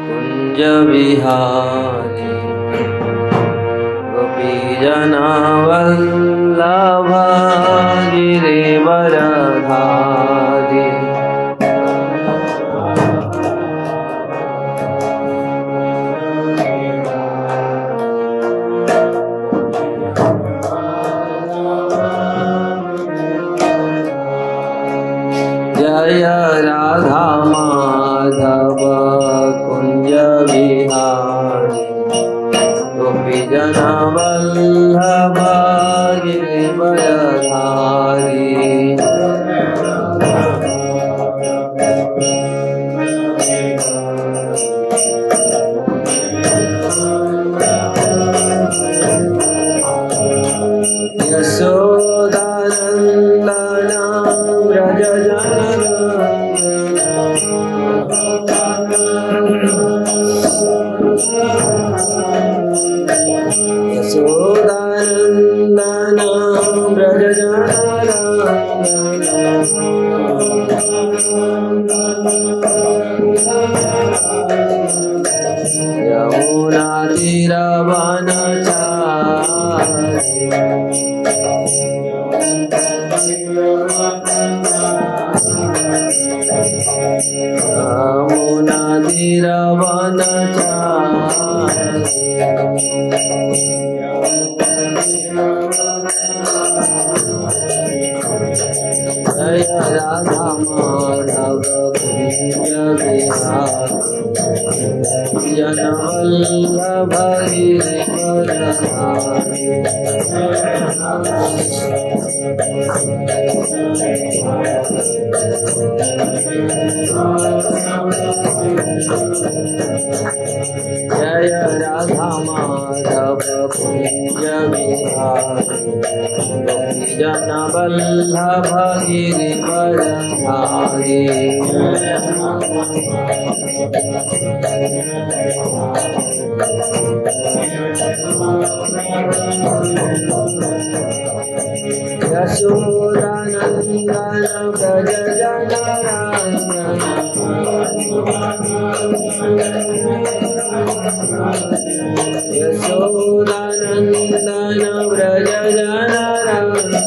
कुंज विहारी गोपीजना वल्लभ गिरिवरधारी जय राधा माधव कुंज विहारी गोपीजना वल्लभ गिरिवरधारी यशोदानंदन व्रज यशोदानंदन व्रज यमुना तीरवनचारी यमुना जय राधा माधव कुंज विहारी जन वल्लभ गिरिवरधारी जय राधा माधव कुंज विहारी जन वल्लभ गिरिवरधारी यशोदानंदन व्रज जनरंजन यशोदानंदन व्रज जनरंजन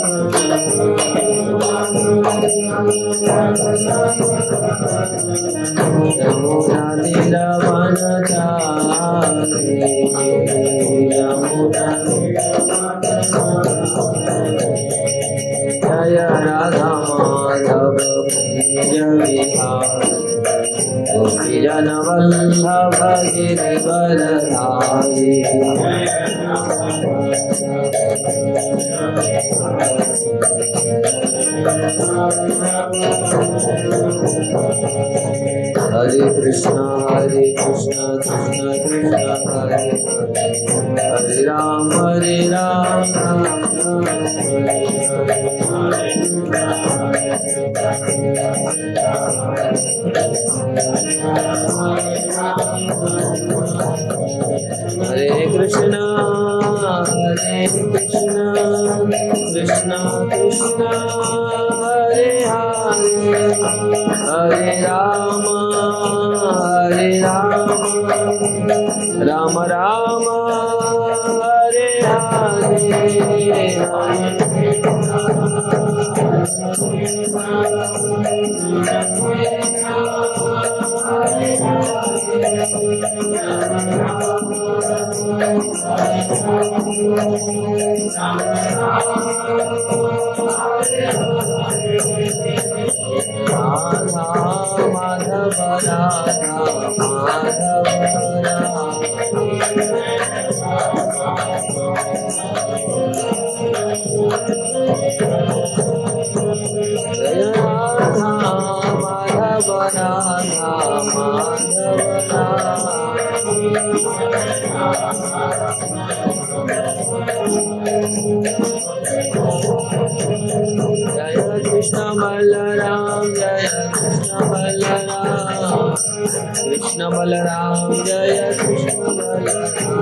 यमुना तीरवनचारी यमुना जय राधा माधव कुंज विहारी गोपीजन वल्लभ गिरिवरधारी हरे कृष्ण कृष्ण कृष्ण हरे हरे राम राम हरे कृष्ण कृष्ण कृष्ण हरे हरे हरे राम राम राम हरे हरे राधा माधव राधा माधव जय राधा माधव राधा माधव जय कृष्ण बलराम जय कृष्ण बलराम कृष्ण बलराम जय कृष्ण बलराम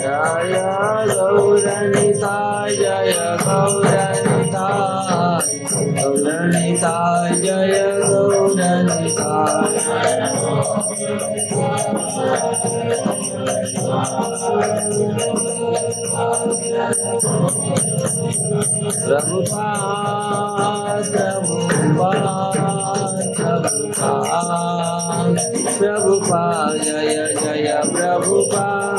जय गौरनिताय जय गौरनिताय गौरनिताय जय गौरनिताय प्रभुपाद प्रभुपाद जय जय प्रभुपाद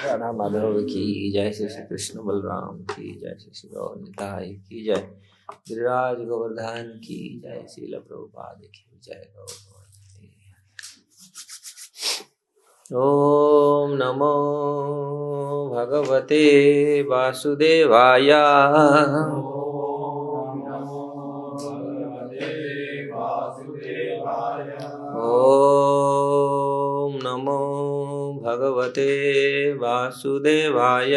राधा माधव की जय, श्री कृष्ण बलराम की जय, श्री गौर निताई की जय, गिरिराज गोवर्धन की जय, श्रील प्रभुपाद की जय। ओम नमो भगवते वासुदेवाय। ओम नमो भगवते वासुदेवाय।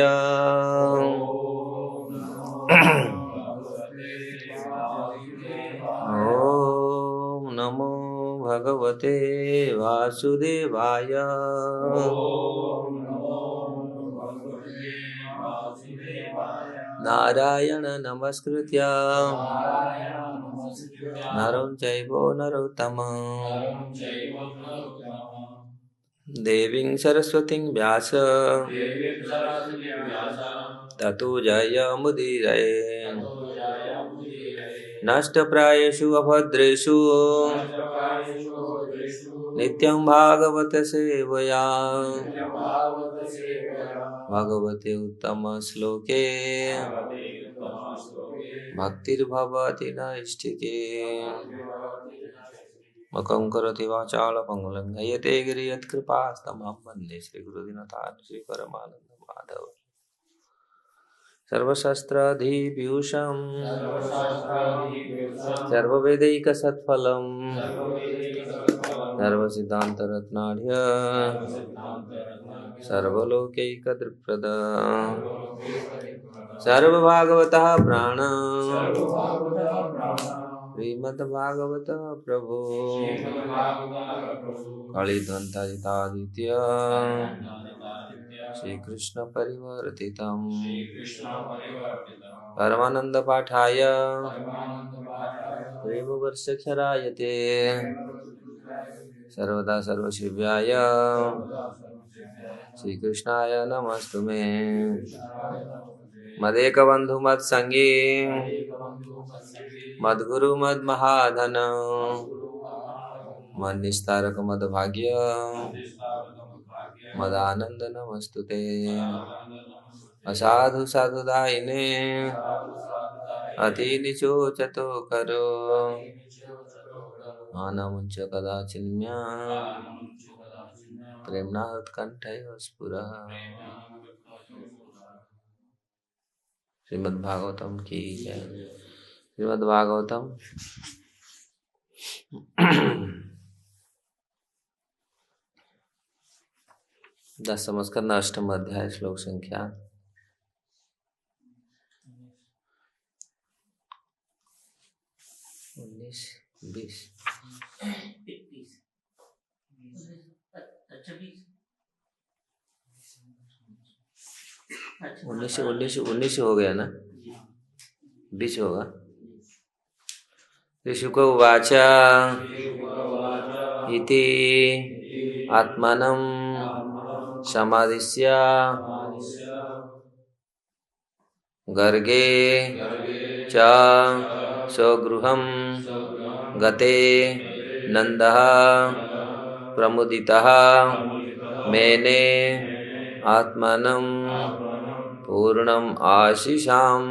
ओम नमो भगवते वासुदेवाय। नारायण नमस्कृत्य नरं चैव नरोत्तमं देवीं सरस्वतीं व्यास ततो जयमुदीरये। नष्टप्रायेषु अभद्रेषु नित्यं भागवत सेवया भगवते उत्तम श्लोके भक्तिर्भवति नैष्ठिके। मकं करोति वाचाल पंगुलं नयते गिरियत्कृपास्तमहं वन्दे श्रीगुरुदीननाथान् श्रीपरमानन्दमाधव। सर्वशस्त्राधिपीयूषं सर्ववेदैकसत्फलं सर्वसिद्धान्तरत्नाढ्य सर्वलोकैकदृक्प्रद सर्वभागवतः प्राण श्रीमद्भागवत प्रभु कलिध्वंतादित्य श्रीकृष्ण परिवर्तितं परमानंद पाठाय प्रेमवर्षक्षरायते सर्वदा सर्वशिव्याय श्रीकृष्णाय नमस्तुमे। मदेकबंधु मत्संगी मद्गुरु मद्महाधन मन्निस्तारक मद्भाग्य मदानंद नमस्तुते। असाधु साधुदायिने अति निचोचतो करो आनमुंच कदाचिन्म्या प्रेम्णा उत्कंठयो स्फुरः। श्रीमद्भागवतम की जय। श्रीमद्भागवतम दशम स्कंद अष्टम अध्याय श्लोक संख्या 19-20 19 हो गया ना, 20 होगा। ऋषुक उवाच इति आत्मानं समादिश्य गर्गे च स्वगृहं गते नन्दः प्रमुदितः मेने आत्मानं पूर्णम् आशिषाम्।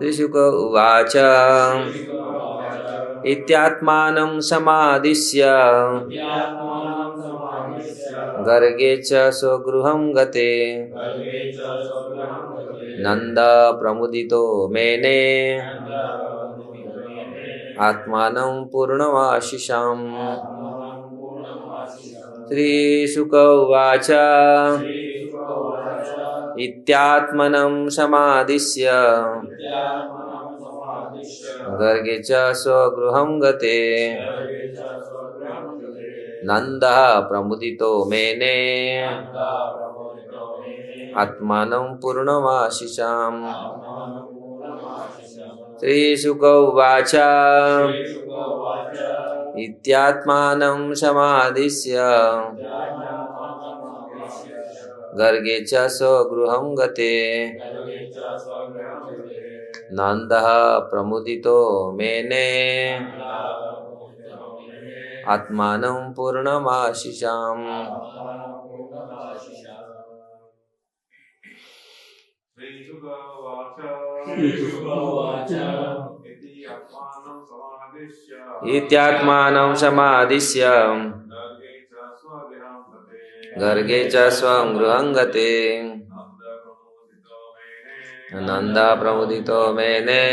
ऋषुक उवाच इत्यात्मानं समादिश्य गर्गे च स्वगृहं गते नन्द प्रमुदितो मेने आत्मानं पूर्णमाशिषाम्। श्रीशुक उवाच इत्यात्मनं समादिश्य गर्गे च स्वगृहं गते नन्दः प्रमुदितो मेने आत्मानं पूर्णमाशिषाम्। श्रीशुक उवाच इत्यात्मानं समादिश्य गर्गे च स्वगृहं गते नन्दः प्रमुदितो मेने आत्मानं पूर्णमाशिषाम्। इत्यात्मानं समादिश्य गर्गे च स्वं गृहं गते नन्दः प्रमुदितो मेने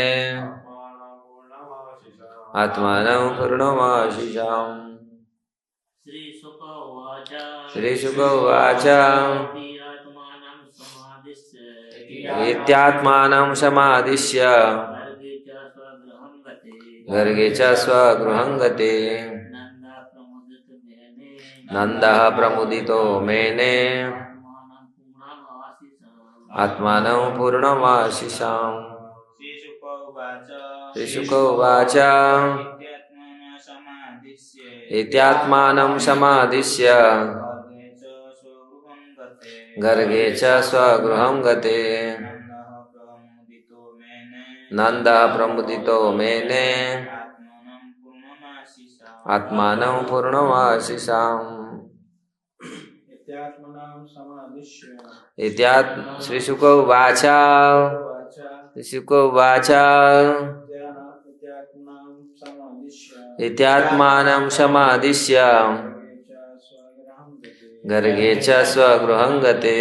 आत्मानं पूर्णमाशिषाम्। श्रीशुक उवाच इत्यात्मानं समादिश्य गर्गे च स्वगृहं गते नन्दः प्रमुदितो मेने आत्मानं पूर्णमाशिषाम्। श्रीशुक उवाच इत्यात्मानं समादिश्य गर्गे च स्वगृहं गते नन्दः प्रमुदितो मेने आत्मानं पूर्णमाशिषाम्। श्रीशुक उवाच श्रीशुक उवाच इत्यात्मानं समादिश्य गर्गे च स्वगृहं गते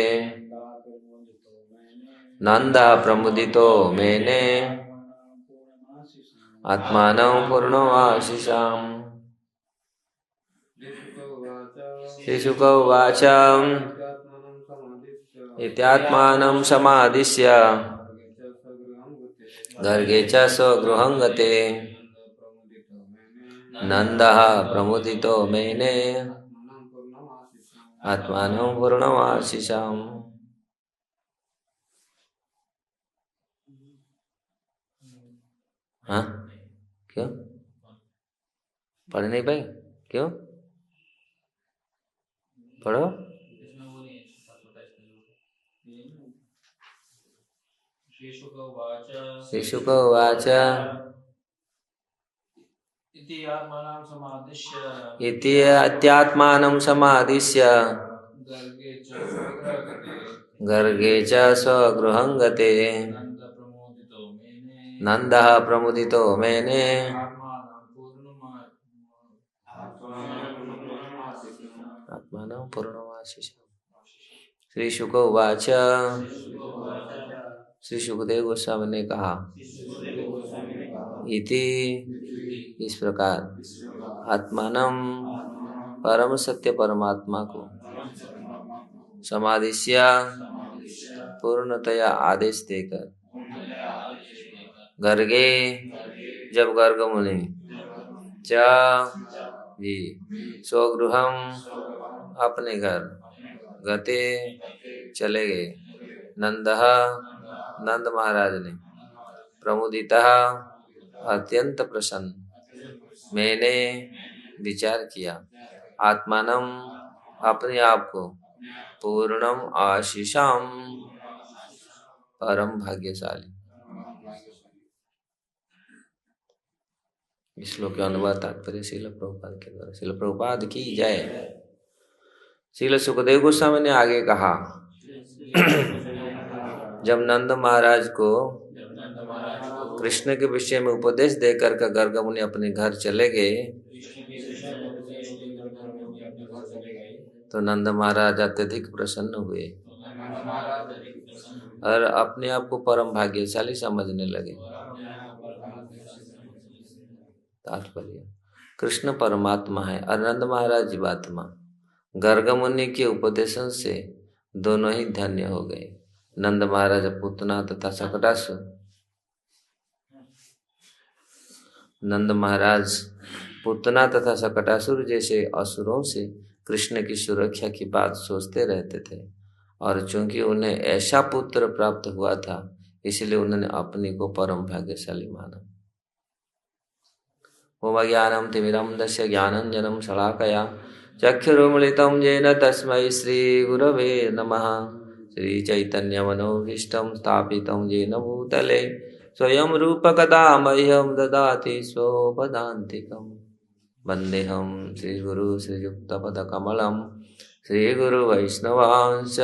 नन्दः प्रमुदितो मेने आत्मानं पूर्णमाशिषाम्। श्रीशुक उवाच इत्यात्मानं समादिश्य गर्गे च स्वगृहं गते नन्दः प्रमुदितो मेने आत्मानं पूर्णमाशिषाम्। हाँ क्यों पढ़ नहीं पाए? क्यों? पढ़ो। श्रीशुक उवाच इति अत्यात्मानं समादिश्य गर्गे च स्वगृहं गते नन्दः प्रमुदितो मेने आत्मानं पूर्णमाशिषाम्। श्रीशुक उवाच श्री सुखदेव गोस्वामी ने कहा इति इस प्रकार आत्मानं परम सत्य परमात्मा को समादिश्य पूर्णतया आदेश देकर गर्गे जब गर्ग मुनि च भी स्वगृहम अपने घर गते चले गए नंदः नंद महाराज ने प्रमुदितः अत्यंत प्रसन्न मैंने विचार किया आत्मानम अपने आप को पूर्णम आशीषाम परम भाग्यशाली। इस श्लोक के अनुवाद तात्पर्य श्रील प्रभुपाद के द्वारा। श्रील प्रभुपाद की जय। श्रील सुखदेव गोस्वामी ने आगे कहा जब नंद महाराज को कृष्ण के विषय में उपदेश देकर का गर्ग मुनि अपने घर चले गए तो नंद महाराज अत्यधिक प्रसन्न हुए और अपने आप को परम भाग्यशाली समझने लगे। तात्पर्य कृष्ण परमात्मा है और नंद महाराज जीवात्मा। गर्ग मुनि के उपदेशन से दोनों ही धन्य हो गए। नंद महाराज पूतना तथा शकटासुर, नंद महाराज पूतना तथा शकटासुर जैसे असुरों से कृष्ण की सुरक्षा की बात सोचते रहते थे, और चूंकि उन्हें ऐसा पुत्र प्राप्त हुआ था इसलिए उन्होंने अपने को परम भाग्यशाली माना। ओम ज्ञानम तिमिरम दस्य ज्ञानंजनम शलाकया चक्षुरुन्मीलितं येन तस्मै श्री गुरवे नमः। श्री चैतन्य मनोभीष्टं स्थापितं येन भूतले स्वयं रूप कदा मह्यं ददाति स्वपदान्तिकम्। वन्देऽहं श्रीगुरु श्रीयुक्तपदकमलं श्रीगुरुवैष्णवांश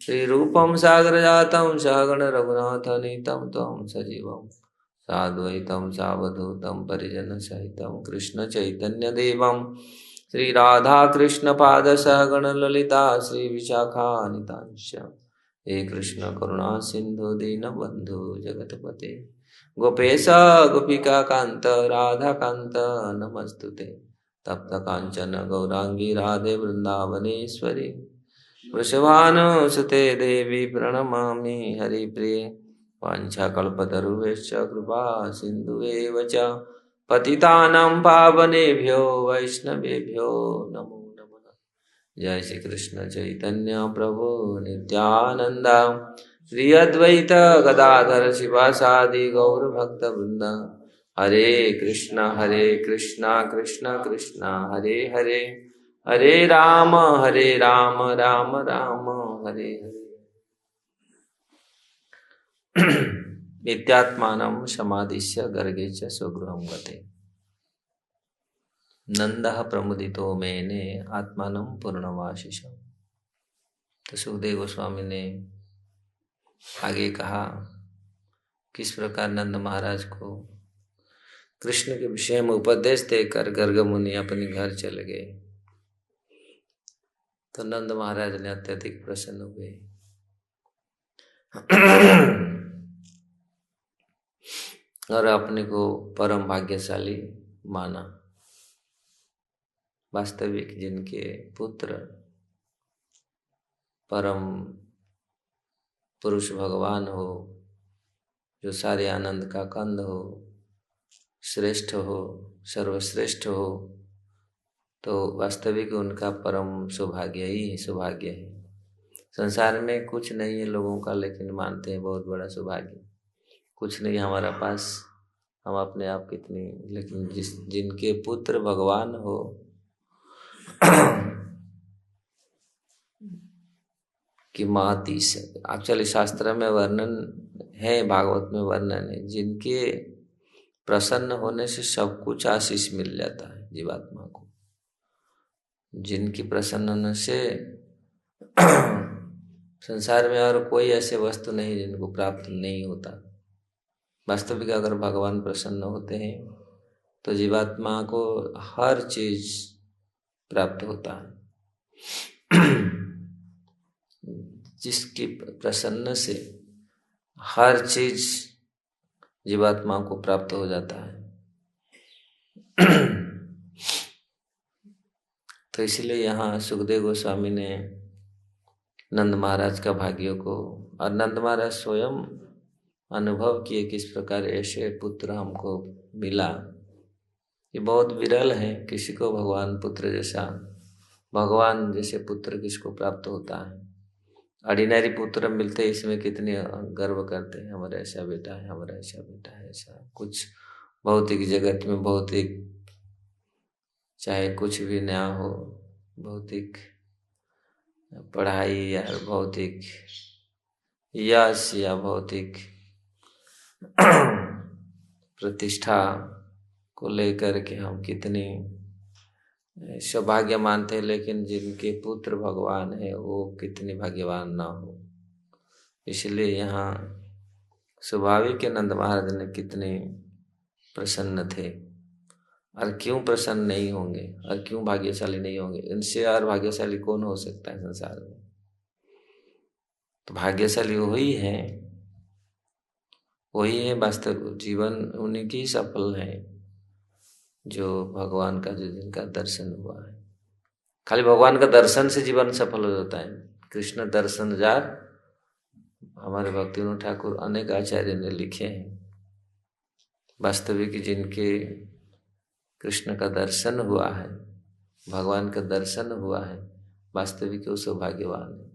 श्रीरूपं सागरजातं सहगण रघुनाथनीतं त्वं सजीवं साद्वैतं सावधूतं परिजनसहितं कृष्ण चैतन्यदेवं श्री राधा कृष्ण पाद सहगण ललिता श्री विशाखानितांश। हे कृष्ण करुणा सिंधु दीनबंधु जगतपते गोपेश गोपिका कांत राधा कांत नमस्तुते। तप्त कांचन गौरांगी राधे वृंदावनेश्वरी वृषभानुसुते देवी प्रणमामि हरिप्रिये। वाञ्छाकल्पतरुभ्यश्च कृपा सिन्धुएव च पतितानां पावनेभ्यो वैष्णवेभ्यो नमो नमः। जय श्री कृष्ण चैतन्य प्रभु नित्यानंद श्री अद्वैत गदाधर शिवासादि गौर भक्त वृंद। हरे कृष्ण कृष्ण कृष्ण हरे हरे, हरे राम राम राम हरे हरे। नित्यात्मानं समादिश्य गर्गे च स्वगृहं गते नंदः प्रमुदितो मेने आत्मानं पूर्णमाशीषम्। तो सुखदेव गोस्वामी ने आगे कहा किस प्रकार नंद महाराज को कृष्ण के विषय में उपदेश देकर गर्ग मुनि अपने घर चले गए। तो नंद महाराज ने अत्यधिक प्रसन्न हुए और अपने को परम भाग्यशाली माना। वास्तविक जिनके पुत्र परम पुरुष भगवान हो, जो सारे आनंद का कंद हो, श्रेष्ठ हो, सर्वश्रेष्ठ हो, तो वास्तविक उनका परम सौभाग्य ही सौभाग्य है। संसार में कुछ नहीं है लोगों का, लेकिन मानते हैं बहुत बड़ा सौभाग्य। कुछ नहीं हमारा पास, हम अपने आप कितनी, लेकिन जिनके पुत्र भगवान हो कि महती से एक्चुअली शास्त्र में वर्णन है, भागवत में वर्णन है, जिनके प्रसन्न होने से सब कुछ आशीष मिल जाता है जीवात्मा को। जिनकी प्रसन्न होने से संसार में और कोई ऐसे वस्तु नहीं जिनको प्राप्त नहीं होता। वास्तविक अगर भगवान प्रसन्न होते हैं तो जीवात्मा को हर चीज प्राप्त होता है। जिसकी प्रसन्न से हर चीज जीवात्मा को प्राप्त हो जाता है। तो इसलिए यहाँ सुखदेव गोस्वामी ने नंद महाराज का भाग्यों को, और नंद महाराज स्वयं अनुभव किए किस प्रकार ऐसे पुत्र हमको मिला। ये बहुत विरल है, किसी को भगवान पुत्र जैसा, भगवान जैसे पुत्र किसको प्राप्त होता है। ऑर्डिनरी पुत्र मिलते इसमें कितने गर्व करते हैं, हमारा ऐसा बेटा है, हमारा ऐसा बेटा है। ऐसा कुछ भौतिक जगत में, भौतिक चाहे कुछ भी नया हो, भौतिक पढ़ाई या भौतिक यश या भौतिक प्रतिष्ठा को लेकर के हम कितने सौभाग्य मानते हैं, लेकिन जिनके पुत्र भगवान है वो कितने भाग्यवान ना हो। इसलिए यहाँ स्वाभाविक नंद महाराज ने कितने प्रसन्न थे, और क्यों प्रसन्न नहीं होंगे, और क्यों भाग्यशाली नहीं होंगे। इनसे और भाग्यशाली कौन हो सकता है संसार में। तो भाग्यशाली वही है, वही है वास्तव जीवन उन्हीं की सफल है जो भगवान का, जो जिनका दर्शन हुआ है। खाली भगवान का दर्शन से जीवन सफल हो जाता है। कृष्ण दर्शन जार हमारे भक्तिविनोद ठाकुर अनेक आचार्य ने लिखे हैं। वास्तविक जिनके कृष्ण का दर्शन हुआ है, भगवान का दर्शन हुआ है, वास्तविक वो सौभाग्यवान है।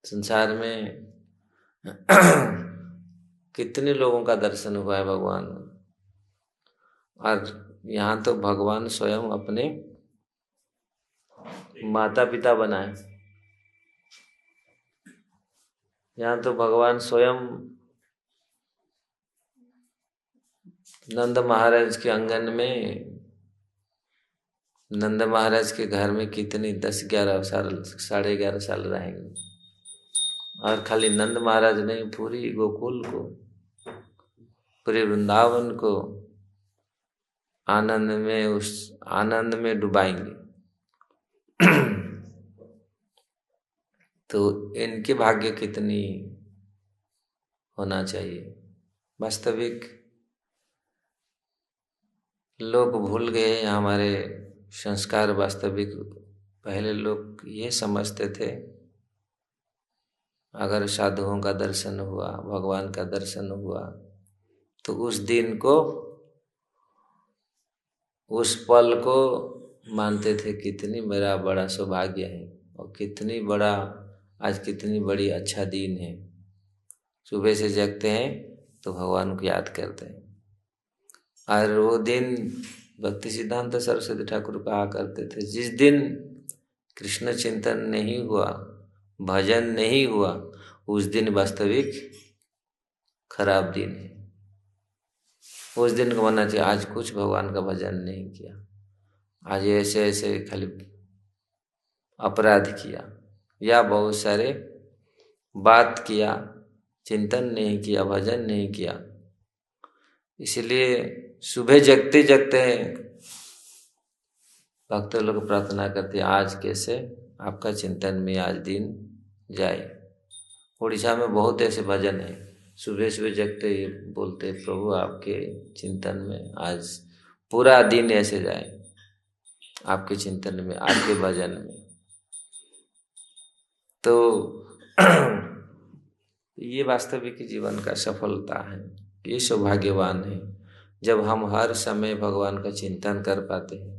संसार में कितने लोगों का दर्शन हुआ है भगवान, और यहाँ तो भगवान स्वयं अपने माता पिता बनाए। यहाँ तो भगवान स्वयं नंद महाराज के आंगन में, नंद महाराज के घर में कितनी 10-11 साल, 11.5 साल रहेंगे। और खाली नंद महाराज नहीं, पूरी गोकुल को, पूरे वृंदावन को आनंद में, उस आनंद में डुबाएंगे। तो इनके भाग्य कितनी होना चाहिए। वास्तविक लोग भूल गए हमारे संस्कार। वास्तविक पहले लोग ये समझते थे अगर साधुओं का दर्शन हुआ, भगवान का दर्शन हुआ, तो उस दिन को, उस पल को मानते थे कितनी मेरा बड़ा सौभाग्य है, और कितनी बड़ा, आज कितनी बड़ी अच्छा दिन है। सुबह से जगते हैं तो भगवान को याद करते हैं। और वो दिन भक्ति सिद्धांत सरस्वती ठाकुर कहा करते थे, जिस दिन कृष्ण चिंतन नहीं हुआ, भजन नहीं हुआ, उस दिन वास्तविक खराब दिन है। उस दिन को मानना चाहिए आज कुछ भगवान का भजन नहीं किया, आज ऐसे ऐसे खाली अपराध किया, या बहुत सारे बात किया, चिंतन नहीं किया, भजन नहीं किया। इसलिए सुबह जगते जगते भक्त लोग प्रार्थना करते, आज कैसे आपका चिंतन में आज दिन जाए। उड़ीसा में बहुत ऐसे भजन है, सुबह सुबह जगते ही बोलते, प्रभु आपके चिंतन में आज पूरा दिन ऐसे जाए, आपके चिंतन में, आपके भजन में। तो ये वास्तविक जीवन का सफलता है, ये सौभाग्यवान है जब हम हर समय भगवान का चिंतन कर पाते हैं।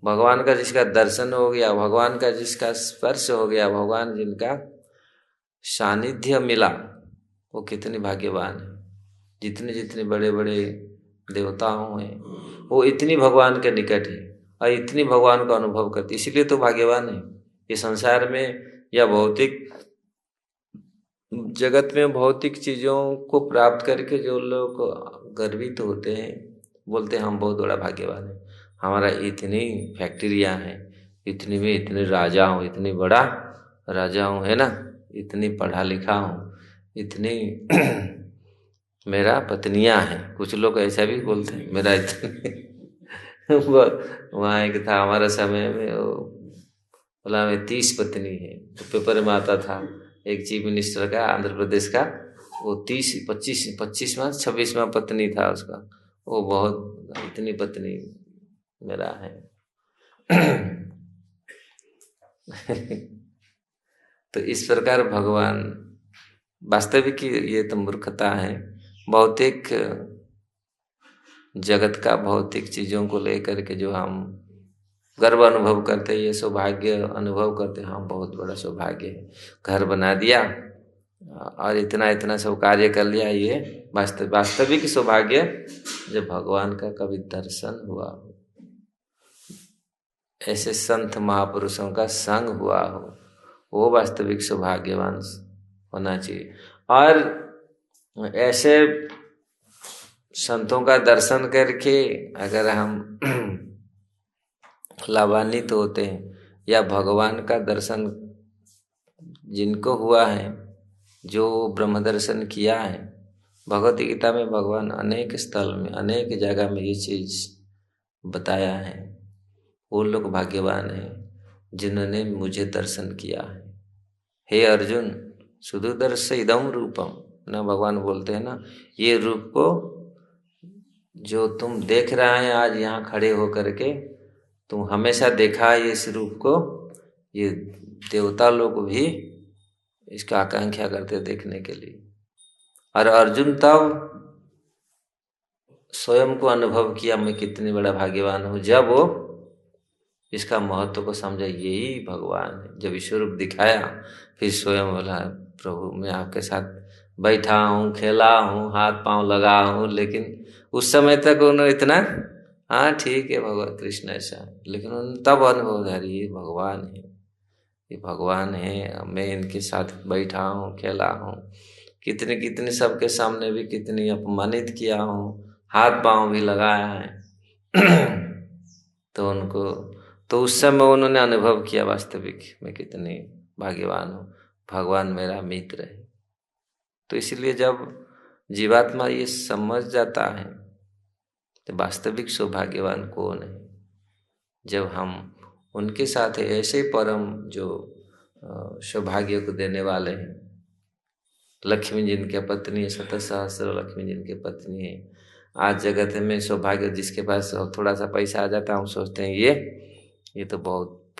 भगवान का जिसका दर्शन हो गया, भगवान का जिसका स्पर्श हो गया, भगवान जिनका सानिध्य मिला, वो कितने भाग्यवान है। जितने जितने बड़े बड़े देवताओं हैं वो इतनी भगवान के निकट है और इतनी भगवान का अनुभव करती, इसलिए तो भाग्यवान है। ये संसार में या भौतिक जगत में भौतिक चीज़ों को प्राप्त करके जो लोग गर्वित होते हैं, बोलते हैं हम बहुत बड़ा भाग्यवान है, हमारा इतनी फैक्ट्रियाँ हैं, इतनी में इतने राजा हूँ, इतनी बड़ा राजा हूँ, है ना, इतनी पढ़ा लिखा हूँ, इतनी मेरा पत्नियाँ हैं। कुछ लोग ऐसा भी बोलते हैं मेरा इतने वहाँ एक था हमारा समय में, वो बोला मैं 30 पत्नी है। तो पेपर में आता था एक चीफ मिनिस्टर का, आंध्र प्रदेश का, वो 25वां 26वां पत्नी था उसका। वो बहुत, इतनी पत्नी मेरा है। तो इस प्रकार भगवान, वास्तविक ये तो मूर्खता है। भौतिक जगत का, भौतिक चीज़ों को लेकर के जो हम गर्व अनुभव करते, ये सौभाग्य अनुभव करते, हाँ बहुत बड़ा सौभाग्य है, घर बना दिया और इतना इतना सब कार्य कर लिया, ये वास्तविक सौभाग्य जब भगवान का कभी दर्शन हुआ हो, ऐसे संत महापुरुषों का संग हुआ हो, वो वास्तविक सौभाग्यवान होना चाहिए। और ऐसे संतों का दर्शन करके अगर हम लाभान्वित होते हैं, या भगवान का दर्शन जिनको हुआ है, जो ब्रह्म दर्शन किया है, भगवत गीता में भगवान अनेक स्थल में, अनेक जगह में ये चीज बताया है। वो लोग भाग्यवान हैं जिन्होंने मुझे दर्शन किया है। हे अर्जुन सुदुदर्श इदम रूपम, ना भगवान बोलते हैं ना, ये रूप को जो तुम देख रहा है आज यहाँ खड़े होकर के, तुम हमेशा देखा है इस रूप को, ये देवता लोग भी इसका आकांक्षा करते देखने के लिए। और अर्जुन तब स्वयं को अनुभव किया मैं कितनी बड़ा भाग्यवान हूँ, जब वो इसका महत्व को समझा, यही भगवान है। जब ईश्वर दिखाया फिर स्वयं बोला प्रभु मैं आपके साथ बैठा हूँ, खेला हूँ, हाथ पांव लगा हूँ, लेकिन उस समय तक उन्होंने इतना हाँ ठीक है भगवान कृष्ण ऐसा, लेकिन उन्होंने तब अनुभव किया ये भगवान है, ये भगवान है, मैं इनके साथ बैठा हूँ, खेला हूँ, कितने कितने सबके सामने भी कितनी अपमानित किया हूँ, हाथ पांव भी लगाया है। तो उनको तो उस समय उन्होंने अनुभव किया वास्तविक मैं कितनी भाग्यवान हूँ, भगवान मेरा मित्र है। तो इसलिए जब जीवात्मा ये समझ जाता है तो वास्तविक सौभाग्यवान कौन है, जब हम उनके साथ ऐसे परम जो सौभाग्य को देने वाले हैं। लक्ष्मी जिनके पत्नी है, शत सहस्र लक्ष्मी जिनके पत्नी है। आज जगत में सौभाग्य जिसके पास थोड़ा सा पैसा आ जाता है, हम सोचते हैं ये तो बहुत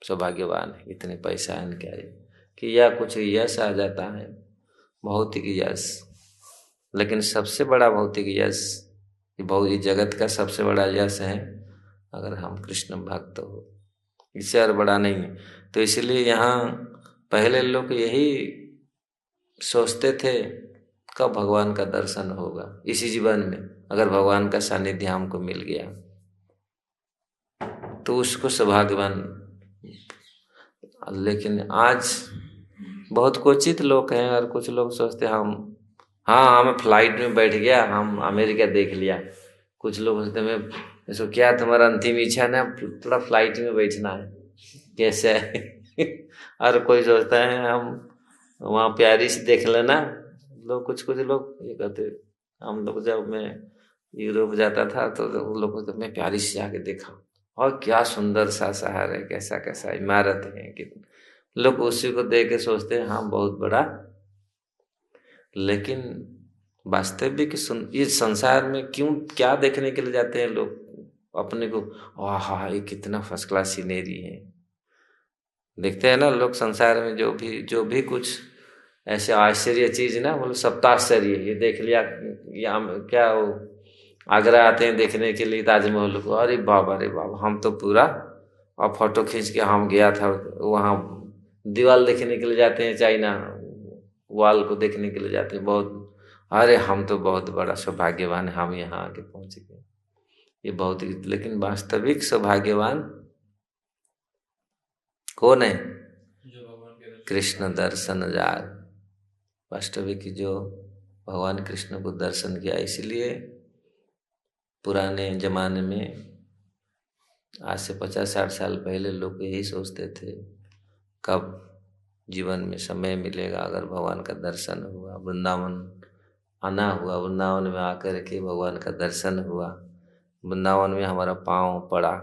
सौभाग्यवान है, इतने पैसा है इनके आए, कि या कुछ यश आ जाता है, भौतिक यश। लेकिन सबसे बड़ा भौतिक यश, ये जगत का सबसे बड़ा यश है अगर हम कृष्ण भक्त हो, इससे और बड़ा नहीं है। तो इसलिए यहाँ पहले लोग यही सोचते थे कब भगवान का दर्शन होगा इसी जीवन में, अगर भगवान का सानिध्य हमको मिल गया तो उसको सौभाग्यवान। लेकिन आज बहुत क्वचित लोग हैं, और कुछ लोग सोचते हम हाँ हमें फ्लाइट में बैठ गया, हम अमेरिका देख लिया। कुछ लोग सोचते मैं इसको क्या तुम्हारा अंतिम इच्छा ना थोड़ा फ्लाइट में बैठना है, कैसे है। और कोई सोचता है हम वहाँ प्यारी से देख लेना। लोग कुछ लोग ये कहते, हम लोग जब मैं यूरोप जाता था तो लोग मैं प्यारी से जाके देखा, और क्या सुंदर सा शहर है, कैसा कैसा इमारत है, कितना लोग उसी को देख के सोचते हैं हाँ बहुत बड़ा। लेकिन वास्तविक ये संसार में क्यों क्या देखने के लिए जाते हैं लोग अपने को, हाँ ये कितना फर्स्ट क्लास सीनरी है। देखते हैं ना लोग संसार में जो भी कुछ ऐसे आश्चर्य चीज ना, बोलो सप्ताश्चर्य, ये देख लिया या क्या वो आगरा आते हैं देखने के लिए ताजमहल को, अरे बाबा हम तो पूरा, और फोटो खींच के हम गया था वहाँ, दीवार देखने के लिए जाते हैं, चाइना वॉल को देखने के लिए जाते हैं बहुत, अरे हम तो बहुत बड़ा सौभाग्यवान है, हम यहाँ आके पहुंच गए, ये बहुत। लेकिन वास्तविक सौभाग्यवान कौन है? कृष्ण दर्शन जार, वास्तविक जो भगवान कृष्ण को दर्शन किया। इसलिए पुराने जमाने में आज से 50-60 साल पहले लोग यही सोचते थे कब जीवन में समय मिलेगा, अगर भगवान का दर्शन हुआ, वृंदावन आना हुआ, वृंदावन में आकर के भगवान का दर्शन हुआ, वृंदावन में हमारा पाँव पड़ा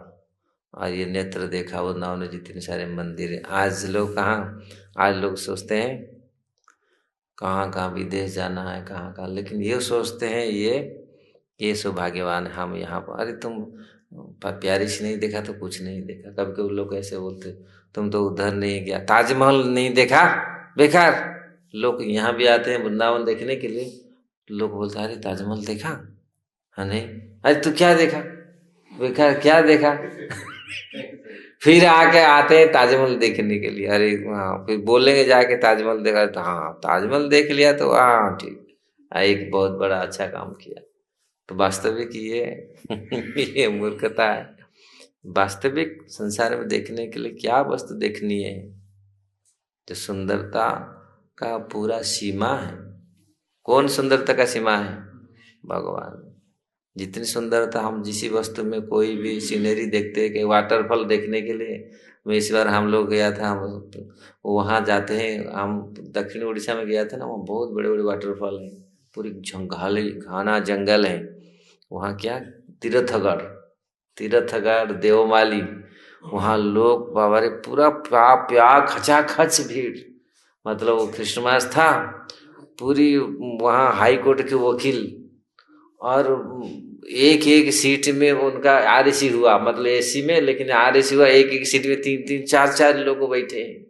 और ये नेत्र देखा, वृंदावन में जितने सारे मंदिर हैं। आज लोग कहाँ, आज लोग सोचते हैं कहाँ विदेश जाना है, कहाँ, लेकिन ये सोचते हैं ये सौभाग्यवान है हम यहाँ पर। अरे तुम प्यारी से नहीं देखा तो कुछ नहीं देखा। कभी कभी लोग ऐसे बोलते तुम तो उधर नहीं गया, ताजमहल नहीं देखा, बेकार। लोग यहाँ भी आते हैं वृंदावन देखने के लिए, लोग बोलते हैं अरे ताजमहल देखा? हाँ नहीं। अरे तू क्या देखा? बेकार, क्या देखा? फिर आते हैं ताजमहल देखने के लिए। अरे हाँ, फिर बोलेंगे जाके ताजमहल देखा, तो हाँ ताजमहल देख लिया तो हाँ ठीक, एक बहुत बड़ा अच्छा काम किया। तो वास्तविक ये मूर्खता है। वास्तविक संसार में देखने के लिए क्या वस्तु देखनी है? जो सुंदरता का पूरा सीमा है। कौन सुंदरता का सीमा है? भगवान। जितनी सुंदरता हम जिस वस्तु में कोई भी सीनरी देखते हैं, कि वाटरफॉल देखने के लिए मैं इस बार हम लोग गया था, हम वहाँ जाते हैं, हम दक्षिण उड़ीसा में गया था ना, वहाँ बहुत बड़े बड़े वाटरफॉल हैं, पूरी घना जंगल है वहाँ। क्या तीर्थगढ़ देवमाली, वहाँ लोग बाबा रे पूरा प्या खचाखच भीड़। मतलब वो क्रिसमस था, पूरी वहाँ हाई कोर्ट के वकील, और एक सीट में उनका आरएसी हुआ, मतलब एसी में, लेकिन आरएसी हुआ, एक सीट में 3-3 4-4 लोग बैठे हैं,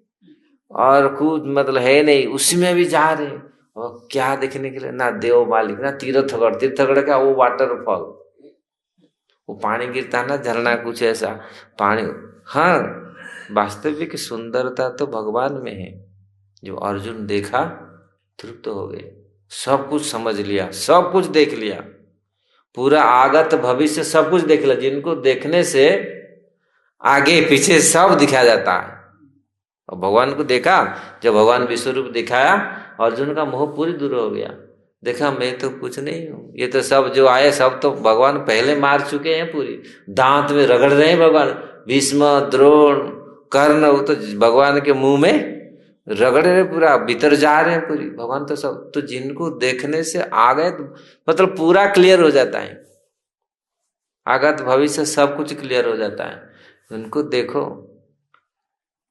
और कुछ मतलब है नहीं, उसी में भी जा रहे। और क्या देखने के लिए, ना देव मालिक ना तीर्थगढ़, तीर्थगढ़ का वो वाटरफॉल, वो पानी गिरता है ना झरना, कुछ ऐसा पानी। हाँ, वास्तविक सुंदरता तो भगवान में है। जो अर्जुन देखा तृप्त हो गए, सब कुछ समझ लिया, सब कुछ देख लिया, पूरा आगत भविष्य सब कुछ देख लिया, जिनको देखने से आगे पीछे सब दिखाया जाता है। और भगवान को देखा, जब भगवान विश्व रूप दिखाया, अर्जुन का मोह पूरी दूर हो गया। देखा मैं तो कुछ नहीं हूं, ये तो सब जो आए सब तो भगवान पहले मार चुके हैं, पूरी दांत में रगड़ रहे हैं भगवान। भीष्म, द्रोण, कर्ण, वो तो भगवान के मुंह में रगड़ रहे, पूरा भीतर जा रहे हैं पूरी। भगवान तो सब, तो जिनको देखने से आ गए तो मतलब पूरा क्लियर हो जाता है, आगत भविष्य सब कुछ क्लियर हो जाता है। उनको देखो,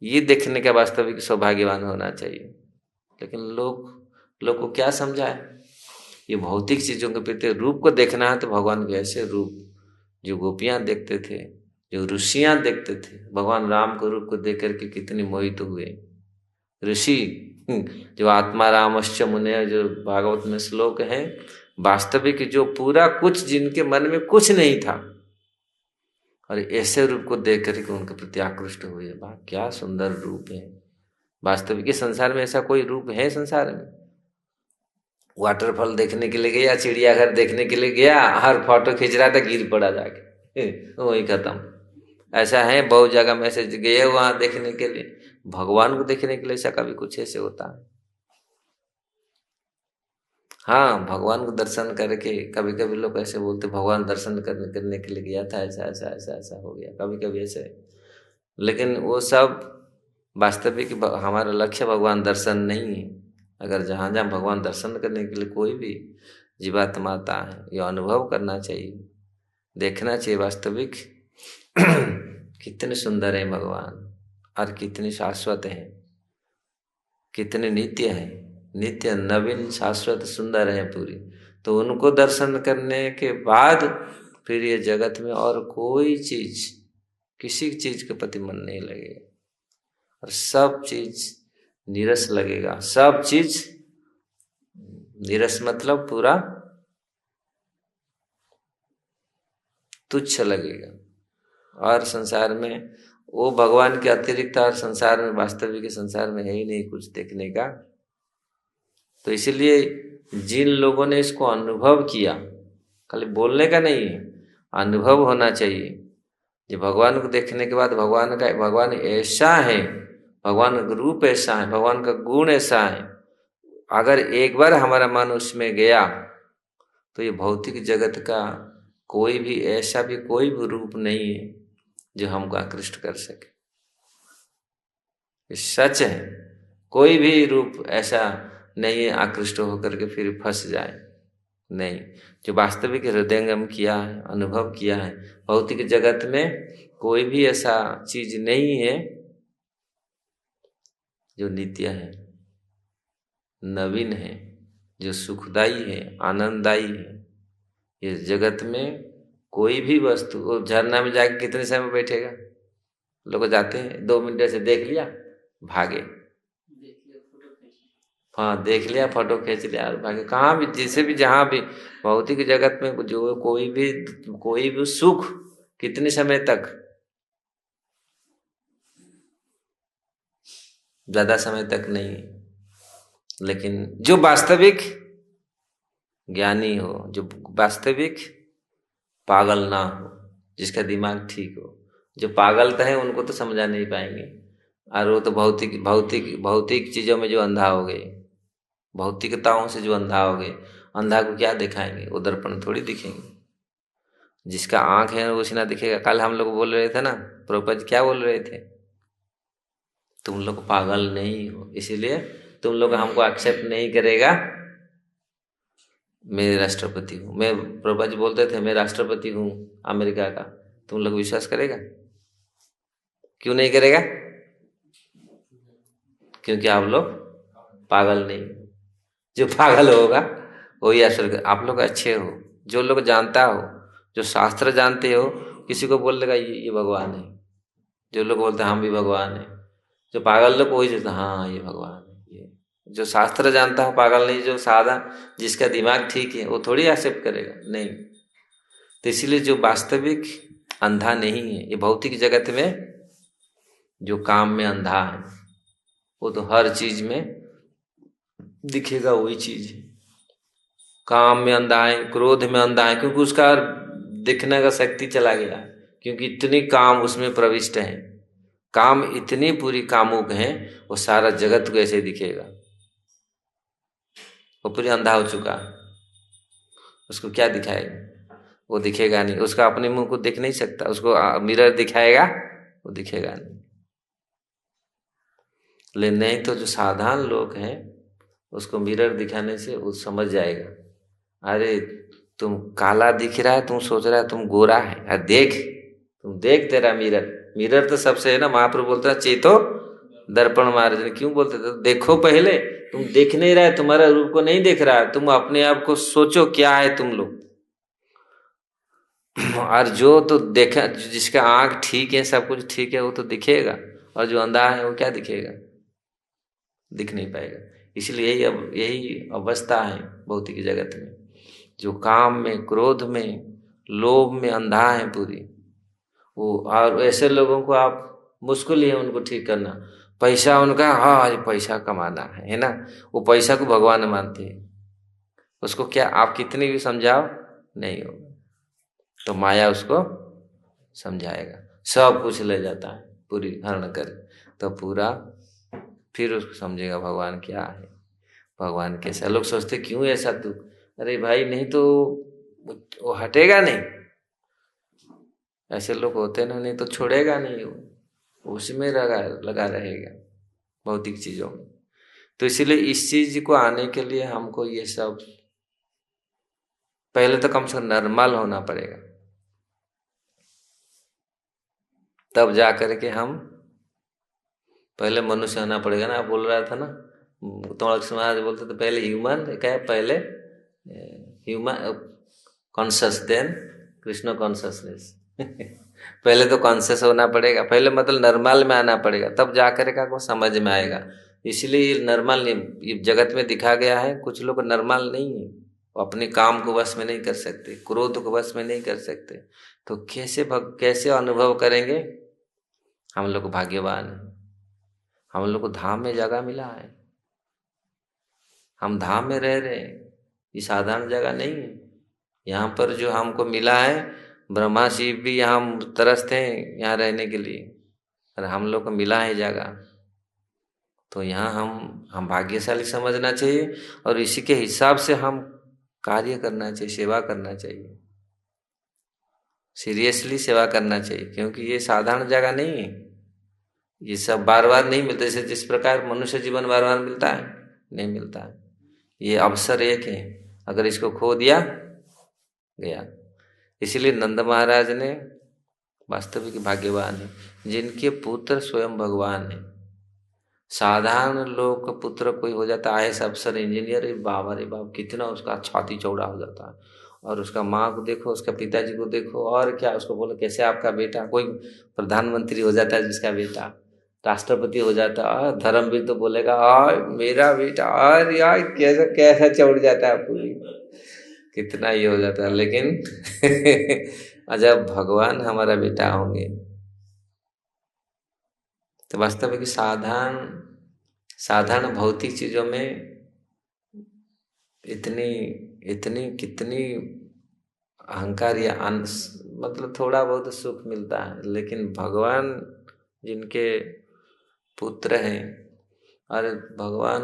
ये देखने का वास्तविक सौभाग्यवान होना चाहिए। लेकिन लोग को क्या समझाए, ये भौतिक चीजों के प्रति रूप को देखना है तो भगवान के ऐसे रूप जो गोपियां देखते थे, जो ऋषियां देखते थे, भगवान राम के रूप को देख करके कितनी मोहित हुए ऋषि। जो आत्मा रामश्च मुने, जो भागवत में श्लोक है, वास्तविक जो पूरा कुछ जिनके मन में कुछ नहीं था, और ऐसे रूप को देख करके उनके प्रति आकृष्ट हुए। वाह क्या सुंदर रूप है। वास्तविक संसार में ऐसा कोई रूप है संसार में? वाटरफॉल देखने के लिए गया, चिड़ियाघर देखने के लिए गया, हर फोटो खींच रहा था, गिर पड़ा जाके, वही खत्म। ऐसा है बहुत जगह में ऐसे गए वहां देखने के लिए, भगवान को देखने के लिए ऐसा कभी कुछ ऐसे होता है? हाँ, भगवान को दर्शन करके कभी कभी लोग ऐसे बोलते भगवान दर्शन करने के लिए गया था, ऐसा ऐसा ऐसा ऐसा हो गया, कभी कभी ऐसे। लेकिन वो सब वास्तविक हमारा लक्ष्य भगवान दर्शन नहीं है। अगर जहाँ जहाँ भगवान दर्शन करने के लिए कोई भी जीवात्मा आता है, ये अनुभव करना चाहिए, देखना चाहिए वास्तविक कितने सुंदर है भगवान, और कितने शाश्वत हैं, कितने नित्य हैं, नित्य नवीन शाश्वत सुंदर है पूरी। तो उनको दर्शन करने के बाद फिर ये जगत में और कोई चीज, किसी चीज के प्रति मन नहीं लगेगा, और सब चीज नीरस लगेगा। सब चीज नीरस मतलब पूरा तुच्छ लगेगा। और संसार में वो भगवान के अतिरिक्त और संसार में, वास्तविक संसार में है ही नहीं कुछ देखने का। तो इसलिए जिन लोगों ने इसको अनुभव किया, खाली बोलने का नहीं है, अनुभव होना चाहिए। जो भगवान को देखने के बाद भगवान ऐसा है, भगवान का रूप ऐसा है, भगवान का गुण ऐसा है, अगर एक बार हमारा मन उसमें गया तो ये भौतिक जगत का कोई भी ऐसा भी कोई भी रूप नहीं है जो हमको आकृष्ट कर सके। ये सच है, कोई भी रूप ऐसा नहीं है आकृष्ट होकर के फिर फंस जाए, नहीं। जो वास्तविक हृदयंगम किया है, अनुभव किया है, भौतिक जगत में कोई भी ऐसा चीज नहीं है जो नित्य है, नवीन है, जो सुखदाई है, आनंददायी है। इस जगत में कोई भी वस्तु, वो झरना में जाके कितने समय बैठेगा? लोग जाते हैं 2 मिनट से देख लिया भागे, हाँ देख लिया फोटो खींच लिया और भागे। कहाँ भी, जैसे भी, जहाँ भी भौतिक जगत में जो कोई भी सुख कितने समय तक, ज्यादा समय तक नहीं। लेकिन जो वास्तविक ज्ञानी हो, जो वास्तविक पागल ना हो, जिसका दिमाग ठीक हो, जो पागलता है उनको तो समझा नहीं पाएंगे। और वो तो भौतिक भौतिक भौतिक चीजों में जो अंधा हो गए, भौतिकताओं से जो अंधा हो गए, अंधा को क्या दिखाएंगे? वो दर्पण थोड़ी दिखेंगे। जिसका आंख है वो सीना दिखेगा। कल हम लोग बोल रहे थे ना, प्रभुपाद जी क्या बोल रहे थे? तुम लोग पागल नहीं हो, इसीलिए तुम लोग हमको एक्सेप्ट नहीं करेगा। मैं राष्ट्रपति हूँ, मैं, प्रभुपाद जी बोलते थे मैं राष्ट्रपति हूँ अमेरिका का, तुम लोग विश्वास करेगा? क्यों नहीं करेगा? क्योंकि आप लोग पागल नहीं। जो पागल होगा वही आश्चर्य। आप लोग अच्छे हो, जो लोग जानता हो, जो शास्त्र जानते हो, किसी को बोल देगा ये भगवान है। जो लोग बोलते हैं हम भी भगवान है, जो पागल लोग वही सोचता हाँ ये भगवान है। ये जो शास्त्र जानता है पागल नहीं, जो सादा जिसका दिमाग ठीक है वो थोड़ी एक्सेप्ट करेगा, नहीं। तो इसीलिए जो वास्तविक अंधा नहीं है, ये भौतिक जगत में जो काम में अंधा है वो तो हर चीज में दिखेगा वही चीज है। काम में अंधा है, क्रोध में अंधा है, क्योंकि उसका दिखने का शक्ति चला गया, क्योंकि इतनी काम उसमें प्रविष्ट है, काम इतनी पूरी कामुक है, वो सारा जगत को ऐसे दिखेगा। वो पूरी अंधा हो चुका, उसको क्या दिखाएगा? वो दिखेगा नहीं, उसका अपने मुंह को देख नहीं सकता, उसको मिरर दिखाएगा वो दिखेगा नहीं। लेकिन नहीं तो जो साधारण लोग हैं उसको मिरर दिखाने से वो समझ जाएगा, अरे तुम काला दिख रहा है, तुम सोच रहा है तुम गोरा है, अरे देख, तुम देख तेरा मिरर। मिरर तो सबसे है ना, महाप्रभु बोलता है चेतो दर्पण मार्जन, क्यों बोलते थे? देखो पहले, तुम देख नहीं रहा है, तुम्हारा रूप को नहीं देख रहा है, तुम अपने आप को सोचो क्या है तुम लोग। और जो तो देखा, जिसका आंख ठीक है, सब कुछ ठीक है, वो तो दिखेगा, और जो अंधा है वो क्या दिखेगा? दिख नहीं पाएगा। इसलिए यही अवस्था है भौतिक जगत में, जो काम में, क्रोध में, लोभ में अंधा है पूरी वो। और ऐसे लोगों को आप मुश्किल ही है उनको ठीक करना। पैसा उनका, हाँ ये पैसा कमाना है ना, वो पैसा को भगवान मानते हैं। उसको क्या आप कितनी भी समझाओ नहीं होगा, तो माया उसको समझाएगा, सब कुछ ले जाता है, पूरी हरण कर, तो पूरा फिर उसको समझेगा भगवान क्या है, भगवान कैसा। लोग सोचते क्यों ऐसा तू, अरे भाई नहीं तो वो हटेगा नहीं, ऐसे लोग होते ना, नहीं तो छोड़ेगा नहीं, वो उसी में लगा रहेगा भौतिक चीजों में। तो इसीलिए इस चीज को आने के लिए हमको ये सब पहले तो कम से कम नॉर्मल होना पड़ेगा, तब जा करके हम पहले मनुष्य होना पड़ेगा ना। आप बोल रहा था ना, तो महाराज बोलते थे पहले ह्यूमन, क्या है पहले human conscious, then Krishna consciousness. पहले तो कॉन्शियस होना पड़ेगा, पहले मतलब नॉर्मल में आना पड़ेगा, तब जा करके आपको समझ में आएगा। इसलिए नॉर्मल नहीं, जगत में दिखा गया है, कुछ लोग नॉर्मल नहीं है, वो अपने काम को वश में नहीं कर सकते, क्रोध को वश में नहीं कर सकते, तो कैसे अनुभव करेंगे? हम लोग भाग्यवान हैं, हम लोग को धाम में जगह मिला है, हम धाम में रह रहे हैं, ये साधारण जगह नहीं है। यहाँ पर जो हमको मिला है, ब्रह्मा शिव भी यहाँ तरसते हैं यहाँ रहने के लिए, और हम लोग को मिला है जगह, तो यहाँ हम भाग्यशाली समझना चाहिए, और इसी के हिसाब से हम कार्य करना चाहिए, सेवा करना चाहिए, सीरियसली सेवा करना चाहिए, क्योंकि ये साधारण जगह नहीं है, ये सब बार बार नहीं मिलता। जैसे जिस प्रकार मनुष्य जीवन बार बार मिलता है, नहीं मिलता है, ये अवसर एक है, अगर इसको खो दिया गया। इसीलिए नंद महाराज ने वास्तविक भाग्यवान है जिनके पुत्र स्वयं भगवान है। साधारण लोग का पुत्र कोई हो जाता है IAS अफसर, इंजीनियर, रे बाप कितना उसका छाती चौड़ा हो जाता है, और उसका माँ को देखो, उसका पिताजी को देखो, और क्या उसको बोलो कैसे आपका बेटा, कोई प्रधानमंत्री हो जाता है जिसका बेटा, राष्ट्रपति हो जाता है, धर्मवीर तो बोलेगा मेरा बेटा, और यार कैसा कैसा चौड़ जाता है पूरी, कितना ये हो जाता है। लेकिन जब भगवान हमारा बेटा होंगे, तो वास्तविक साधारण भौतिक चीजों में इतनी इतनी कितनी अहंकार या मतलब थोड़ा बहुत सुख मिलता है, लेकिन भगवान जिनके पुत्र हैं, और भगवान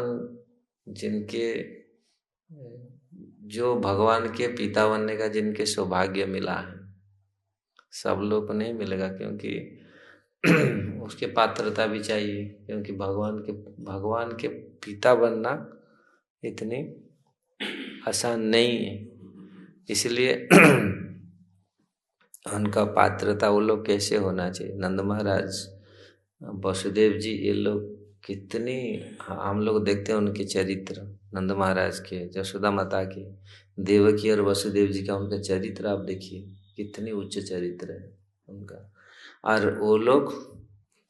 जिनके जो भगवान के पिता बनने का जिनके सौभाग्य मिला है, सब लोग को नहीं मिलेगा, क्योंकि उसके पात्रता भी चाहिए, क्योंकि भगवान के पिता बनना इतनी आसान नहीं है। इसलिए उनका पात्रता वो लोग कैसे होना चाहिए। नंद महाराज, वसुदेव जी, ये लोग कितनी, हम लोग देखते हैं उनके चरित्र, नंद महाराज के, यशोदा माता के, देवकी और वसुदेव जी का उनका चरित्र आप देखिए, कितनी उच्च चरित्र है उनका। और वो लोग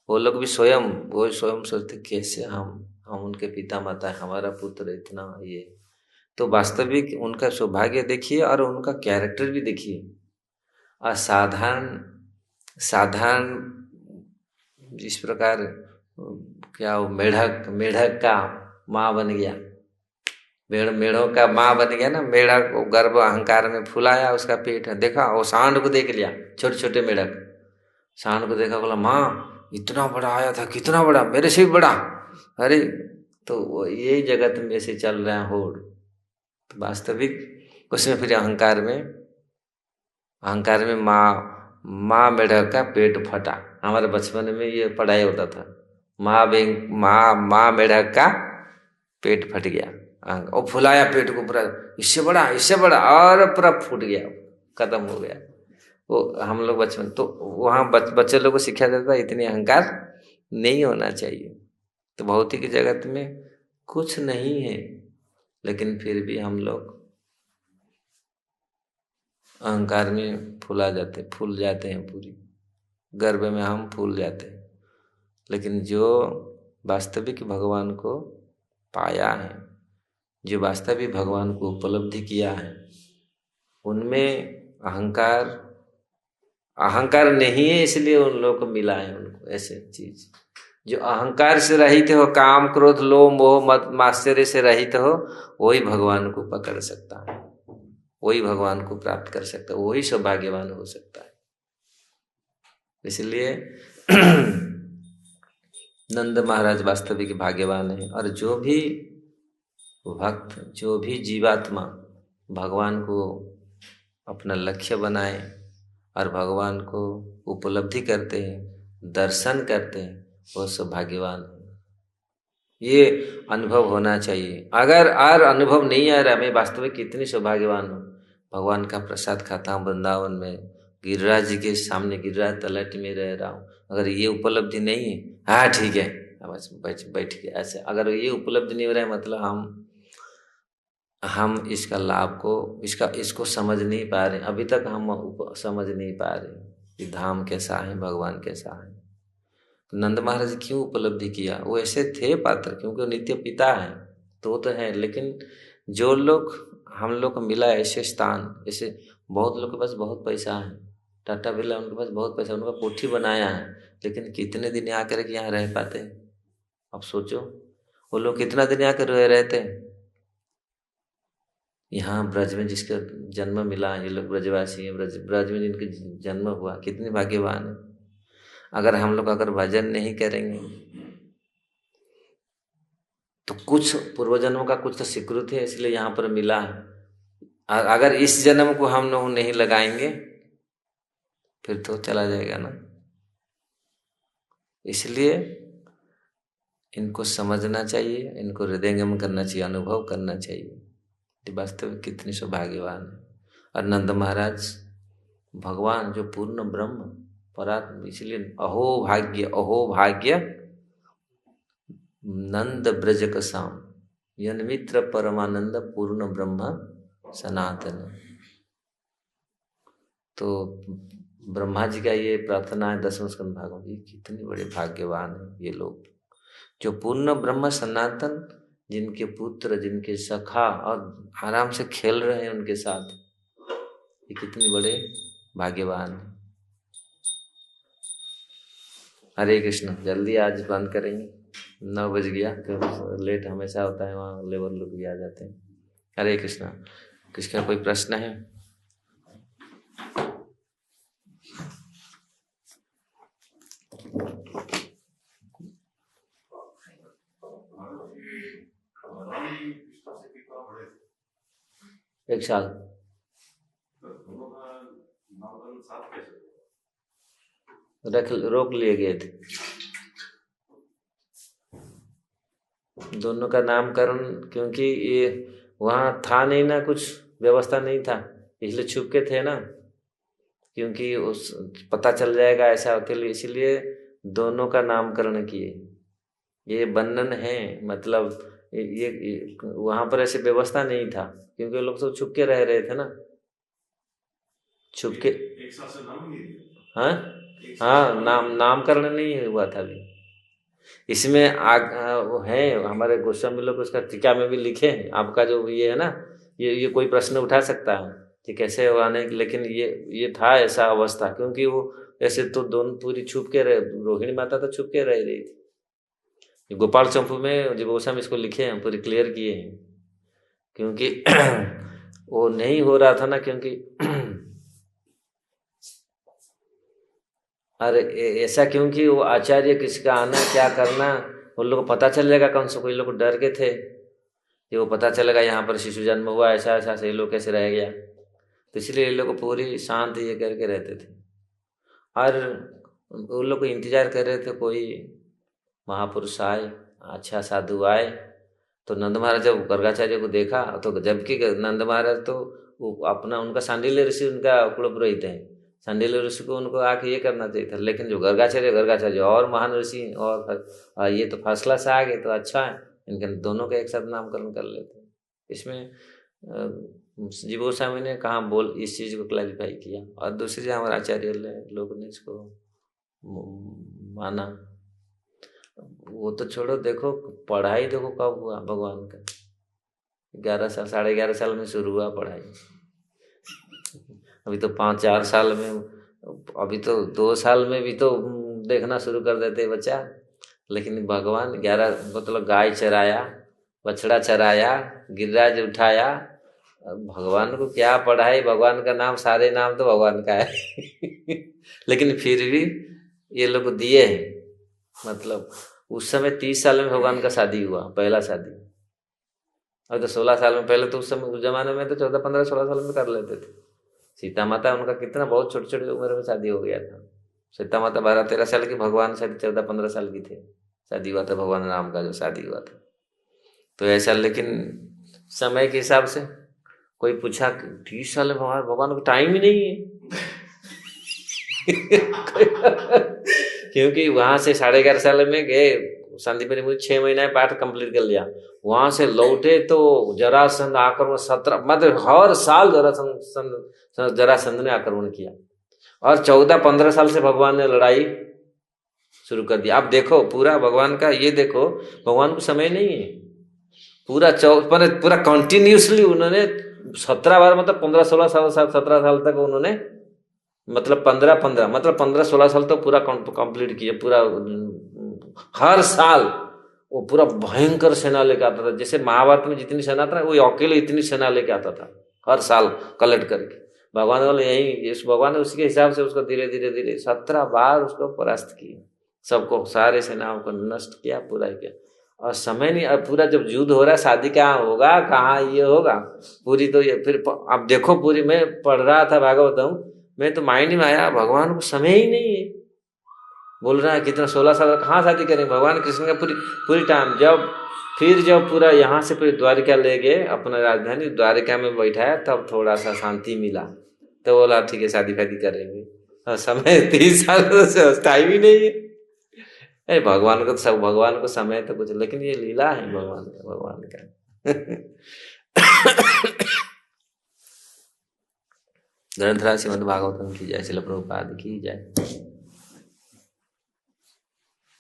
वो लोग भी स्वयं, वो स्वयं सोचते कैसे हम उनके पिता माता है, हमारा पुत्र इतना ये। तो वास्तविक उनका सौभाग्य देखिए और उनका कैरेक्टर भी देखिए। असाधारण साधारण जिस प्रकार क्या वो मेढक मेढक का माँ बन गया, मेढ़ों का माँ बन गया ना। मेढक को गर्भ अहंकार में फुलाया, उसका पेट है, देखा वो सांड को देख लिया, छोटे छोटे मेढक सांड को देखा, बोला माँ इतना बड़ा आया था, कितना बड़ा, मेरे से भी बड़ा। अरे तो यही जगत में ऐसे चल रहा है होड़। तो वास्तविक उसमें फिर अहंकार में माँ मेढक का पेट फटा। हमारे बचपन में ये पढ़ाई होता था, माँ मेढक का पेट फट गया, और फुलाया पेट को पूरा, इससे बड़ा और पूरा फूट गया, खत्म हो गया। वो हम लोग बचपन तो वहाँ बच्चे लोग को सिखाया जाता है इतनी अहंकार नहीं होना चाहिए। तो भौतिक जगत में कुछ नहीं है, लेकिन फिर भी हम लोग अहंकार में फूल जाते हैं, पूरी गर्भ में हम फूल जाते हैं। लेकिन जो वास्तविक भगवान को पाया है, जो वास्तविक भगवान को उपलब्धि किया है, उनमें अहंकार नहीं है, इसलिए उन लोगों को मिला है उनको ऐसे चीज। जो अहंकार से रहित हो, काम क्रोध लोभ मोह मद मात्सर्य से रहित हो, वही भगवान को पकड़ सकता है, वही भगवान को प्राप्त कर सकता है, वही सौभाग्यवान हो सकता है। इसलिए नंद महाराज वास्तविक भाग्यवान है। और जो भी भक्त, जो भी जीवात्मा भगवान को अपना लक्ष्य बनाए और भगवान को उपलब्धि करते हैं, दर्शन करते हैं, वो सौभाग्यवान है। ये अनुभव होना चाहिए। अगर और अनुभव नहीं आ रहा मैं वास्तविक कितनी सौभाग्यवान हूँ, भगवान का प्रसाद खाता हूँ वृंदावन में, गिरिराज जी के सामने गिरिराज तलहट में रह रहा हूँ, अगर ये उपलब्धि नहीं है, हाँ ठीक है बस बैठ के ऐसे, अगर ये उपलब्धि नहीं हो रहा है, मतलब हम इसका लाभ को इसको समझ नहीं पा रहे, अभी तक हम समझ नहीं पा रहे कि धाम कैसा है, भगवान कैसा है। तो नंद महाराज क्यों उपलब्धि किया, वो ऐसे थे पात्र क्योंकि वो नित्य पिता है, तो है। लेकिन जो लोग हम लोग को मिला ऐसे स्थान, ऐसे बहुत लोग के पास बहुत पैसा है, टाटा बिरला उनके पास बहुत पैसा, उनका कोठी बनाया है, लेकिन कितने दिन आकर के यहाँ रह पाते हैं? अब सोचो वो लोग कितना दिन आकर रहते हैं। यहाँ ब्रज में जिसका जन्म मिला, ये लोग ब्रजवासी हैं, ब्रज में जिनके जन्म हुआ, कितने भाग्यवान है। अगर हम लोग भजन नहीं करेंगे तो कुछ पूर्व जन्मों का कुछ तो स्वीकृति है, इसलिए यहाँ पर मिला है। अगर इस जन्म को हम लोग नहीं लगाएंगे फिर तो चला जाएगा ना। इसलिए इनको समझना चाहिए, इनको हृदयंगम करना चाहिए, अनुभव करना चाहिए कि वास्तविक कितनी सौभाग्यवान है। और नंद महाराज भगवान जो पूर्ण ब्रह्म परात्म, इसलिए अहो भाग्य नंद ब्रज कसाम, यन्मित्र परमानंद पूर्ण ब्रह्म सनातन। तो ब्रह्मा जी का ये प्रार्थना है 10वें स्कंद भागवत, ये कितने बड़े भाग्यवान है ये लोग, जो पूर्ण ब्रह्म सनातन, जिनके पुत्र, जिनके सखा और आराम से खेल रहे हैं उनके साथ, ये कितने बड़े भाग्यवान है। हरे कृष्ण। जल्दी आज बंद करेंगे, 9 बज गया, क्योंकि लेट हमेशा होता है, वहाँ लेबर लोग भी आ जाते हैं। हरे कृष्ण। किसका कोई प्रश्न है? एक साल रोक लिए गए थे, दोनों का नामकरण, क्योंकि ये वहाँ था नहीं ना, कुछ व्यवस्था नहीं था, इसलिए छुप के थे ना, क्योंकि उस पता चल जाएगा ऐसा होते, इसलिए दोनों का नामकरण किए। ये बंधन है, मतलब ये वहाँ पर ऐसी व्यवस्था नहीं था, क्योंकि लोग सब छुप के रह रहे थे ना, छुप के। एक साल से नाम नहीं दिया। हाँ हाँ, नामकरण नहीं हुआ था अभी। इसमें वो है हमारे गोस्वामी लोग उसका टीका में भी लिखे हैं। आपका जो ये है ना, ये कोई प्रश्न उठा सकता है कि कैसे हुआ नहीं, लेकिन ये था ऐसा अवस्था, क्योंकि वो ऐसे तो दोनों पूरी छुप के रहे, रोहिणी माता तो छुप के रह रही थी। गोपाल चंपू में जो गोस्वामी इसको लिखे हैं पूरी क्लियर किए हैं, क्योंकि वो नहीं हो रहा था ना, क्योंकि अरे ऐसा क्योंकि वो आचार्य किसका आना क्या करना उन लोग को पता चल जाएगा कौन से, कोई लोग डर के थे कि वो पता चलेगा यहाँ पर शिशु जन्म हुआ, ऐसा ऐसा सही लोग कैसे रह गया, तो इसलिए ये लोग पूरी शांत ये करके रहते थे। और उन लोग को इंतजार कर रहे थे कोई महापुरुष आए, अच्छा साधु आए। तो नंद महाराज जब गर्गाचार्य को देखा, तो जबकि नंद महाराज तो वो अपना उनका सांडिल्य ऋषि उनका कुलपुरोहित है, सांडिल्य ऋषि को उनको आके ये करना चाहिए था, लेकिन जो गर्गाचार्य और महान ऋषि और ये तो फर्स्ट क्लास आ गए, तो अच्छा है इनके दोनों का एक साथ नामकरण कर लेते। इसमें जीव गोस्वामी ने कहाँ बोल इस चीज़ को क्लैरिफाई किया, और दूसरी हमारे आचार्य लोग ने इसको माना। वो तो छोड़ो, देखो पढ़ाई देखो कब हुआ भगवान का, 11 साल 11.5 साल में शुरू हुआ पढ़ाई। अभी तो 5-4 साल में, अभी तो 2 साल में भी तो देखना शुरू कर देते बच्चा। लेकिन भगवान 11 मतलब गाय चराया, बछड़ा चराया, गिरिराज उठाया, भगवान को क्या पढ़ाई, भगवान का नाम, सारे नाम तो भगवान का है लेकिन फिर भी ये लोग दिए हैं। मतलब उस समय 30 साल में भगवान का शादी हुआ, पहला शादी। अब तो 16 साल में, पहले तो उस समय उस जमाने में तो 14-15-16 साल में कर लेते थे। सीता माता उनका कितना बहुत छोटी छोटी उम्र में शादी हो गया था। सीता माता 12-13 साल की, भगवान शायद 14-15 साल की थे, शादी हुआ था भगवान राम का जो शादी हुआ था। तो ऐसा, लेकिन समय के हिसाब से कोई पूछा 30 साल में भगवान को टाइम ही नहीं है क्योंकि वहां से 11.5 साल में गए, शांतिपुरी मुझे 6 महीना पाठ कंप्लीट कर लिया। वहां से लौटे तो जरासंध आक्रमण 17, मतलब हर साल जरासंध ने आक्रमण किया, और 14-15 साल से भगवान ने लड़ाई शुरू कर दिया। अब देखो पूरा भगवान का ये देखो, भगवान को समय नहीं है, पूरा कंटिन्यूसली उन्होंने 17 बार, मतलब 15-16 साल 17 साल तक उन्होंने, मतलब 15-16 साल तो पूरा कंप्लीट किया। पूरा हर साल वो पूरा भयंकर सेना लेके आता था, जैसे महाभारत में जितनी सेना था वो अकेले इतनी सेना लेके आता था हर साल कलेक्ट करके। भगवान बोले यही, भगवान ने उसके हिसाब से उसको धीरे धीरे धीरे 17 बार उसको परास्त किया, सबको, सारे सेनाओं को नष्ट किया, पूरा किया। और समय नहीं, अब पूरा जब युद्ध हो रहा है, शादी कहाँ होगा, कहाँ ये होगा पूरी, तो ये फिर अब देखो पूरी, मैं पढ़ रहा था भागवतम, मैं तो माइंड में आया भगवान को समय ही नहीं है। बोल रहा है कितना 16 साल कहाँ शादी करेंगे, भगवान कृष्ण का पूरी टाइम। जब पूरा यहाँ से फिर द्वारिका ले गए, अपना राजधानी द्वारिका में बैठाया, तब थोड़ा सा शांति मिला, तो बोला ठीक है शादी करेंगे। और समय 30 साल से टाइम ही नहीं है। भगवान को तो सब, भगवान को समय तो कुछ, लेकिन ये लीला है भगवान का ग्रंथराज श्रीमद् भागवतम की जय, श्रील प्रभुपाद की जय।